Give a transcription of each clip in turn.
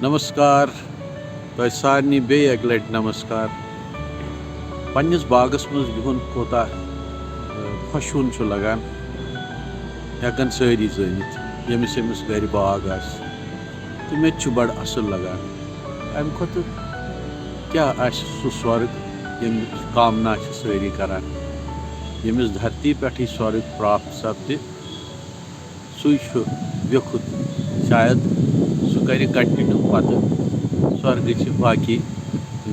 नमस्कार तो सारे बे एक लट नमस्कार। पन्निस बागस मज बिहुन कोता खुशवुन लगान हेकन सारी जानित यमिस यमिस घर बाग तो मे बड़ असल लगान। अम खुद क्या सह स्वर्ग यम कामना सारी करान यमिस धरती पे स्वर्ग प्राप्त सपद सु व्यखुद शायद सह कर कंटिन्यू पत स्वर्ग बाकी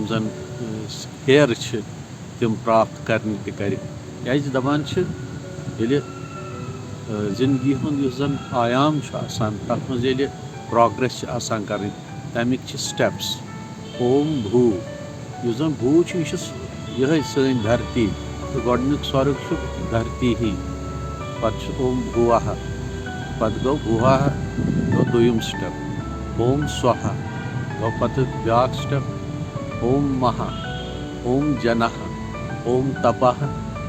जन हेयर तम प्राप्त करने कर दपान जिंदगी हुंद जन आयाम तथ मज प्रोग्रेस कर तमिक स्टेप्स ओम भू जन भू यह सन धरती तो गोडनिक स्वर्ग धरती ही पत ओम भुवः पत गो भुवः गो दुयम स्टेप ओम स्वः गो पत ब्याक स्टेप ओम महा ओम जनः ओम तपः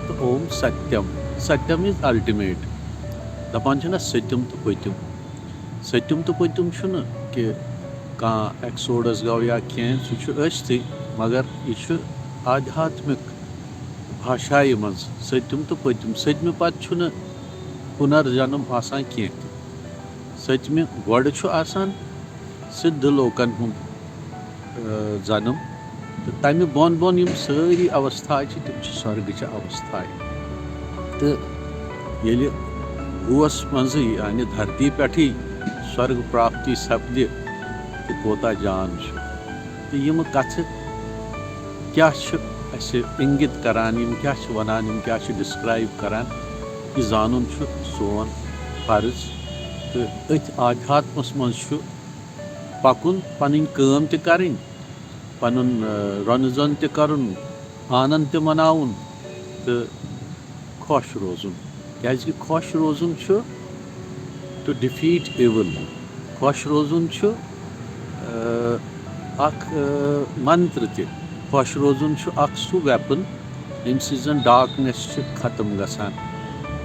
तो ओम सत्यम। सत्यम इज अल्टीमेट दपान सत्यम तो पतम कि कह एक्सोडस गो या कह मगर यह आध्यात्मिक भाषाई मज सत्यम तो पतम सतम पत् पुनर्जन्म आसान कह सतम गोड सिद्ध लोकन जन्म तो तमि बोन बोन यम सारी अवस्था तम स्वर्ग अवस्था तो ये भूस मज यानी धरती पे स्वर्ग प्राप्ति सपद तो कोता जान तो यम कथ क्या इंगित करान यम क्या वनान यम क्या डिस्क्राइब करान यह जानन सोन फर्ज तो अथ आध्यात्मस मज पकुन पन काम त करें पन रन जन त कर आनंद त मनाउन तो खुश रोजुन क्या खुश रोजुन टू डिफीट इविल खुश रोजुन मंत्र त खुश रोजुन सह वेपन यम जन डार्कनेस खत्म गसान।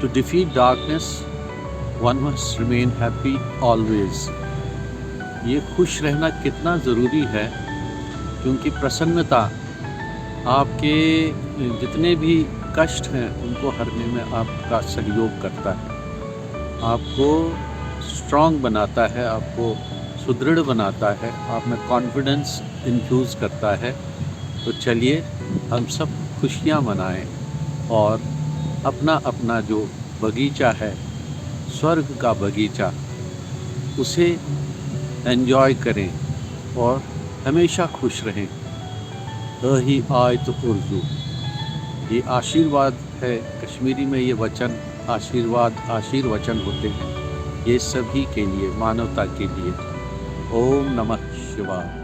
To defeat darkness one must remain happy always. ये खुश रहना कितना ज़रूरी है क्योंकि प्रसन्नता आपके जितने भी कष्ट हैं उनको हरने में आपका सहयोग करता है, आपको स्ट्रांग बनाता है, आपको सुदृढ़ बनाता है, आप में कॉन्फिडेंस इन्फ्यूज़ करता है। तो चलिए हम सब खुशियाँ मनाएं और अपना अपना जो बगीचा है स्वर्ग का बगीचा उसे एंजॉय करें और हमेशा खुश रहें। ही आय तो उर्जू ये आशीर्वाद है, कश्मीरी में ये वचन आशीर्वाद आशीर्वचन होते हैं, ये सभी के लिए मानवता के लिए। ओम नमः शिवाय।